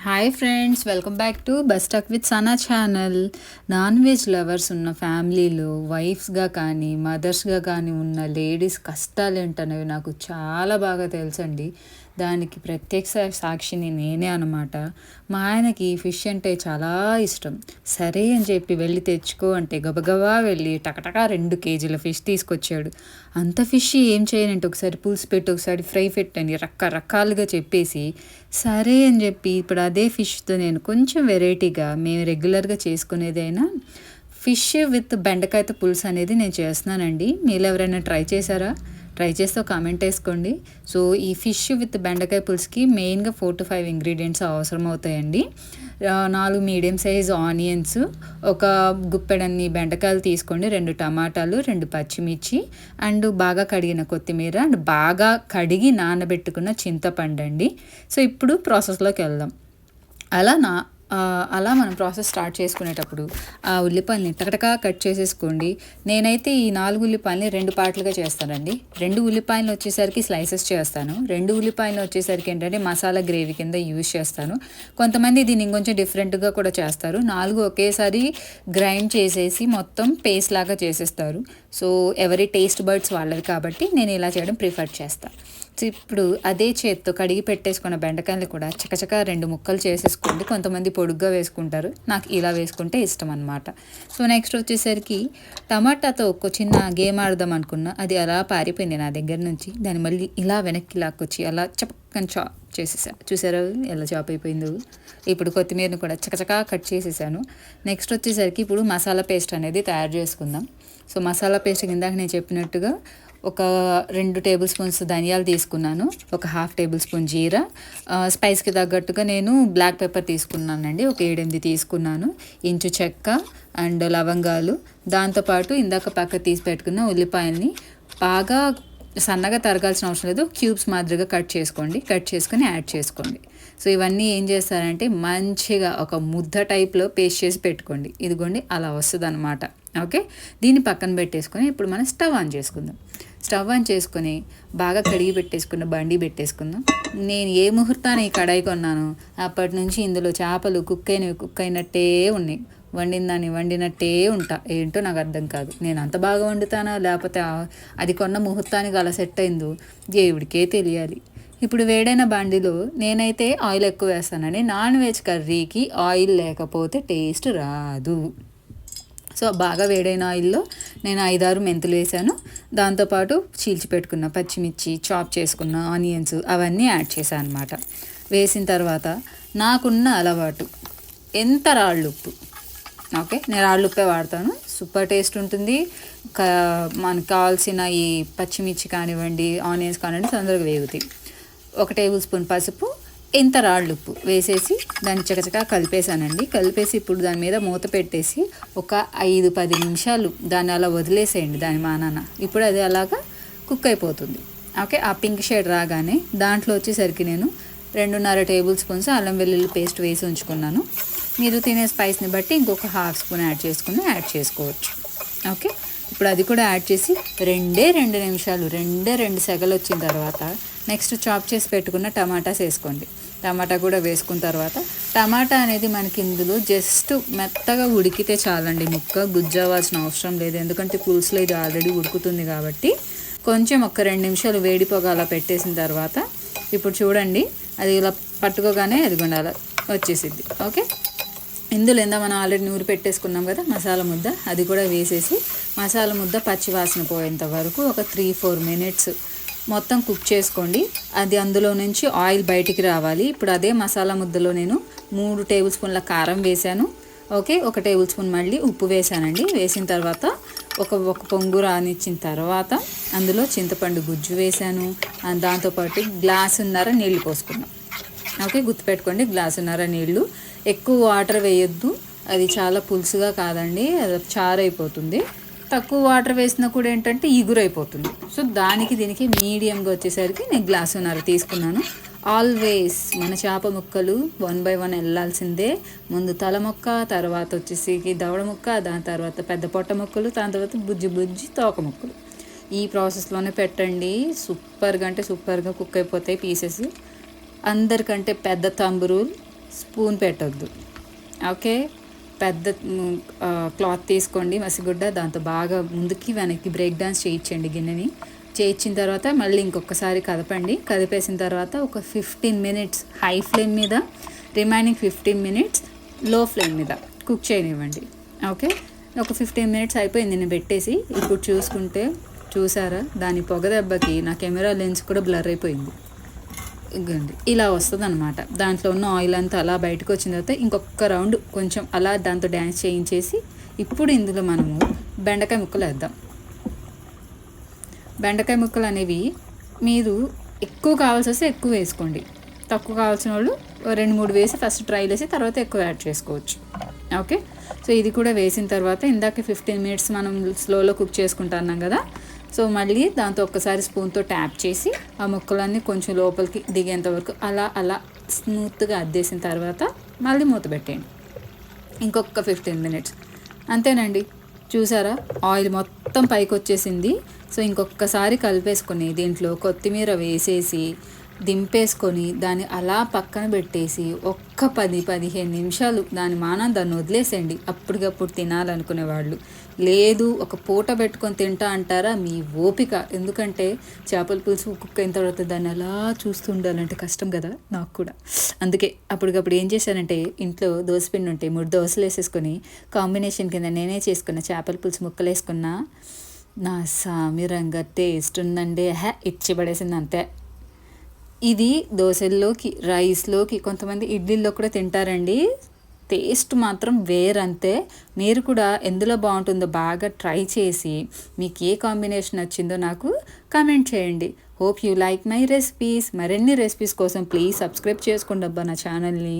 Hi friends, welcome back to best tuck with Sana channel. Non veg lovers ఉన్న ఫ్యామిలీలో వైఫ్స్గా కానీ మదర్స్గా కానీ ఉన్న లేడీస్ కష్టాలు ఏంటనేవి నాకు చాలా బాగా తెలుసండి. దానికి ప్రత్యక్ష సాక్షిని నేనే అనమాట. మా ఆయనకి ఫిష్ అంటే చాలా ఇష్టం. సరే అని చెప్పి వెళ్ళి తెచ్చుకో అంటే గబగబా వెళ్ళి టకటకా 2 కేజీల ఫిష్ తీసుకొచ్చాడు. అంత ఫిష్ ఏం చేయనంటే ఒకసారి పులుసు పెట్టి ఒకసారి ఫ్రై పెట్టని రకరకాలుగా చెప్పేసి సరే అని చెప్పి ఇప్పుడు అదే ఫిష్తో నేను కొంచెం వెరైటీగా మేము రెగ్యులర్గా చేసుకునేదైనా ఫిష్ విత్ బెండకాయతో పులుసు అనేది నేను చేస్తున్నానండి. మీరు ఎవరైనా ట్రై చేశారా? ట్రై చేస్తే కామెంట్ వేసుకోండి. సో ఈ ఫిష్ విత్ బెండకాయ పులుసుకి మెయిన్గా 4 to 5 ఇంగ్రీడియంట్స్ అవసరం అవుతాయండి. 4 మీడియం సైజ్ ఆనియన్స్, ఒక గుప్పెడన్ని బెండకాయలు తీసుకోండి, 2 టమాటాలు, 2 పచ్చిమిర్చి అండ్ బాగా కడిగిన కొత్తిమీర అండ్ బాగా కడిగి నానబెట్టుకున్న చింతపండు అండి. సో ఇప్పుడు ప్రాసెస్లోకి వెళ్దాం. అలా అలా మనం ప్రాసెస్ స్టార్ట్ చేసుకునేటప్పుడు ఆ ఉల్లిపాయలని టకటకా కట్ చేసేసుకోండి. నేనైతే ఈ 4 ఉల్లిపాయలని 2 పార్ట్లుగా చేస్తానండి. 2 ఉల్లిపాయలు వచ్చేసరికి స్లైసెస్ చేస్తాను, 2 ఉల్లిపాయలు వచ్చేసరికి ఏంటంటే మసాలా గ్రేవీ కింద యూజ్ చేస్తాను. కొంతమంది దీన్ని ఇంకొంచెం డిఫరెంట్గా కూడా చేస్తారు. 4 ఒకేసారి గ్రైండ్ చేసేసి మొత్తం పేస్ట్ లాగా చేసేస్తారు. సో ఎవరి టేస్ట్ బర్డ్స్ వాళ్ళవి కాబట్టి నేను ఇలా చేయడం ప్రిఫర్ చేస్తాను. ఇప్పుడు అదే చేత్తో కడిగి పెట్టేసుకున్న బెండకాయలు కూడా చకచక 2 ముక్కలు చేసేసుకోండి. కొంతమంది పొడుగ్గా వేసుకుంటారు, నాకు ఇలా వేసుకుంటే ఇష్టం అనమాట. సో నెక్స్ట్ వచ్చేసరికి టమాటాతో ఒక చిన్న గేమ్ ఆడదాం అనుకున్నా, అది అలా పారిపోయింది నా దగ్గర నుంచి. దాన్ని మళ్ళీ ఇలా వెనక్కి లాక్కొచ్చి అలా చపక్కని చాప్ చేసేసా. చూసారా ఎలా చాప్ అయిపోయిందో. ఇప్పుడు కొత్తిమీరను కూడా చకచకా కట్ చేసేసాను. నెక్స్ట్ వచ్చేసరికి ఇప్పుడు మసాలా పేస్ట్ అనేది తయారు చేసుకుందాం. సో మసాలా పేస్ట్ కిందాక నేను చెప్పినట్టుగా ఒక 2 టేబుల్ స్పూన్స్ ధనియాలు తీసుకున్నాను, ఒక 1/2 టేబుల్ స్పూన్ జీరా, స్పైస్కి తగ్గట్టుగా నేను బ్లాక్ పెప్పర్ తీసుకున్నానండి, ఒక 7-8 తీసుకున్నాను, ఇంచు చెక్క అండ్ లవంగాలు, దాంతోపాటు ఇందాక పక్క తీసి పెట్టుకున్న ఉల్లిపాయల్ని బాగా సన్నగా తరగాల్సిన అవసరం లేదు, క్యూబ్స్ మాదిరిగా కట్ చేసుకొని యాడ్ చేసుకోండి. సో ఇవన్నీ ఏం చేస్తారంటే మంచిగా ఒక ముద్ద టైప్లో పేస్ట్ చేసి పెట్టుకోండి. ఇదిగోండి అలా వస్తుంది అనమాట. ఓకే, దీన్ని పక్కన పెట్టేసుకొని ఇప్పుడు మనం స్టవ్ ఆన్ చేసుకొని బాగా కడిగి పెట్టేసుకున్న బండి పెట్టేసుకుందాం. నేను ఏ ముహూర్తాన్ని ఈ కడాయి కొన్నాను అప్పటి నుంచి ఇందులో చేపలు కుక్ అయినట్టే ఉన్నాయి. వండినట్టే ఉంటా. ఏంటో నాకు అర్థం కాదు, నేను అంత బాగా వండుతానా లేకపోతే అది కొన్న ముహూర్తానికి అలా సెట్ అయిందో దేవుడికే తెలియాలి. ఇప్పుడు వేడైన బండిలో నేనైతే ఆయిల్ ఎక్కువ వేస్తానండి. నాన్ వెజ్ కర్రీకి ఆయిల్ లేకపోతే టేస్ట్ రాదు. సో బాగా వేడైన ఆయిల్లో నేను 5-6 మెంతులు వేసాను, దాంతోపాటు చీల్చి పెట్టుకున్న పచ్చిమిర్చి, చాప్ చేసుకున్న ఆనియన్స్ అవన్నీ యాడ్ చేశాను అనమాట. వేసిన తర్వాత నాకున్న అలవాటు ఎంత రాళ్ళుప్పు. ఓకే, నేను రాళ్ళుప్పే వాడతాను, సూపర్ టేస్ట్ ఉంటుంది. మనకు కావాల్సిన ఈ పచ్చిమిర్చి కానివ్వండి, ఆనియన్స్ కానివ్వండి తొందరగా వేగుతాయి. 1 టేబుల్ స్పూన్ పసుపు, ఇంత రాళ్ళుప్పు వేసేసి దాన్ని చకచకా కలిపేసి ఇప్పుడు దాని మీద మూత పెట్టేసి ఒక 5-10 నిమిషాలు దాన్ని అలా వదిలేసేయండి దాని మానాన. ఇప్పుడు అది అలాగా కుక్ అయిపోతుంది. ఓకే, ఆ పింక్ షేడ్ రాగానే దాంట్లో వచ్చేసరికి నేను 2.5 టేబుల్ స్పూన్స్ అల్లం వెల్లుల్లి పేస్ట్ వేసి ఉంచుకున్నాను. మీరు తినే స్పైస్ని బట్టి ఇంకొక 1/2 స్పూన్ యాడ్ చేసుకోవచ్చు. ఓకే, ఇప్పుడు అది కూడా యాడ్ చేసి 2 నిమిషాలు 2 సెగలు వచ్చిన తర్వాత నెక్స్ట్ చాప్ చేసి పెట్టుకున్న టమాటాస్ వేసుకోండి. టమాటా కూడా వేసుకున్న తర్వాత టమాటా అనేది మనకి ఇందులో జస్ట్ మెత్తగా ఉడికితే చాలండి, ముక్క గుజ్జవ్వాల్సిన అవసరం లేదు. ఎందుకంటే పులుసులో ఇది ఆల్రెడీ ఉడుకుతుంది కాబట్టి కొంచెం ఒక 2 నిమిషాలు వేడి పొగ అలా పెట్టేసిన తర్వాత ఇప్పుడు చూడండి అది ఇలా పట్టుకోగానే అది అలా వచ్చేసిద్ది. ఓకే, ఇందులో మనం ఆల్రెడీ నూరి పెట్టేసుకున్నాం కదా మసాలా ముద్ద, అది కూడా వేసేసి మసాలా ముద్ద పచ్చివాసన పోయేంత వరకు ఒక 3-4 మినిట్స్ మొత్తం కుక్ చేసుకోండి. అది అందులో నుంచి ఆయిల్ బయటికి రావాలి. ఇప్పుడు అదే మసాలా ముద్దలో నేను 3 టేబుల్ స్పూన్ల కారం వేసాను. ఓకే, 1 టేబుల్ స్పూన్ మళ్ళీ ఉప్పు వేసానండి. వేసిన తర్వాత ఒక పొంగు రానిచ్చిన తర్వాత అందులో చింతపండు గుజ్జు వేసాను, దాంతోపాటు గ్లాసున్నర నీళ్లు పోసుకున్నాం. ఓకే, గుర్తుపెట్టుకోండి, గ్లాసున్నర నీళ్లు. ఎక్కువ వాటర్ వేయొద్దు, అది చాలా పులుసుగా కాదండి, అది చారు అయిపోతుంది. తక్కువ వాటర్ వేసినా కూడా ఏంటంటే ఇగురైపోతుంది. సో దీనికి మీడియంగా వచ్చేసరికి నేను గ్లాసున్నర తీసుకున్నాను. ఆల్వేస్ మన చేప ముక్కలు 1 by 1 వెళ్ళాల్సిందే. ముందు తల ముక్క, తర్వాత వచ్చేసి దవడ ముక్క, దాని తర్వాత పెద్ద పొట్ట ముక్కలు, దాని తర్వాత బుజ్జి తోక ముక్కలు. ఈ ప్రాసెస్లోనే పెట్టండి, సూపర్గా కుక్ అయిపోతాయి పీసెస్. అందరికంటే పెద్ద తంబు రూల్ స్పూన్ పెట్టొద్దు. ఓకే. పెద్ద క్లాత్ తీసుకోండి మసిగుడ్డ, దాంతో బాగా ముందుకి వెనక్కి బ్రేక్ డాన్స్ చేయించండి గిన్నెని. చేయించిన తర్వాత మళ్ళీ ఇంకొకసారి కదపండి. కదిపేసిన తర్వాత ఒక 15 మినిట్స్ హై ఫ్లేమ్ మీద, రిమైనింగ్ 15 మినిట్స్ లో ఫ్లేమ్ మీద కుక్ చేయనివ్వండి. ఓకే. ఒక 15 మినిట్స్ అయిపోయింది నేను పెట్టేసి. ఇప్పుడు చూసారా దాని పొగ దెబ్బకి నా కెమెరా లెన్స్ కూడా బ్లర్ అయిపోయింది. ఇగండి ఇలా వస్తుంది అనమాట. దాంట్లో ఉన్న ఆయిల్ అంతా అలా బయటకు వచ్చిన తర్వాత ఇంకొక రౌండ్ కొంచెం అలా దాంతో డ్యాన్స్ చేయించేసి ఇప్పుడు ఇందులో మనము బెండకాయ ముక్కలు వేద్దాం. బెండకాయ ముక్కలు అనేవి మీరు ఎక్కువ కావాల్సి వస్తే ఎక్కువ వేసుకోండి, తక్కువ కావాల్సిన వాళ్ళు 2-3 వేసి ఫస్ట్ ట్రై చేసి తర్వాత ఎక్కువ యాడ్ చేసుకోవచ్చు. ఓకే. సో ఇది కూడా వేసిన తర్వాత ఇందాక 15 మినిట్స్ మనం స్లోలో కుక్ చేసుకుంటున్నాం కదా, సో మళ్ళీ దాంతో ఒక్కసారి స్పూన్తో ట్యాప్ చేసి ఆ ముక్కలన్నీ కొంచెం లోపలికి దిగేంత వరకు అలా అలా స్మూత్గా అద్దేసిన తర్వాత మళ్ళీ మూత పెట్టేయండి ఇంకొక 15 మినిట్స్. అంతేనండి. చూసారా ఆయిల్ మొత్తం పైకి వచ్చేసింది. సో ఇంకొకసారి కలిపేసుకొని దీంట్లో కొత్తిమీర వేసేసి దింపేసుకొని దాన్ని అలా పక్కన పెట్టేసి ఒక్క 10-15 నిమిషాలు దాని దాన్ని వదిలేసేయండి. అప్పటికప్పుడు తినాలనుకునే వాళ్ళు. లేదు ఒక పూట పెట్టుకొని తింటా అంటారా, మీ ఓపిక. ఎందుకంటే చేపల పులుసు కుక్ అయిన తర్వాత దాన్ని అలా చూస్తూ ఉండాలంటే కష్టం కదా నాకు కూడా. అందుకే అప్పటికప్పుడు ఏం చేశానంటే ఇంట్లో దోసపిండి ఉంటే 3 దోశలు వేసేసుకొని కాంబినేషన్ కింద నేనే చేసుకున్న చేపల పులుసు ముక్కలు వేసుకున్నా. నా సామిరంగా టేస్ట్ ఉందండి. ఇచ్చి పడేసింది అంతే. ఇది దోశల్లోకి, రైస్లోకి, కొంతమంది ఇడ్లీల్లో కూడా తింటారండి. టేస్ట్ మాత్రం వేరంతే. మీరు కూడా ఎందులో బాగుంటుందో బాగా ట్రై చేసి మీకు ఏ కాంబినేషన్ వచ్చిందో నాకు కామెంట్ చేయండి. Hope you like my recipes. మరిన్ని రెసిపీస్ కోసం ప్లీజ్ సబ్స్క్రైబ్ చేసుకోండి అబ్బా నా ఛానల్ని.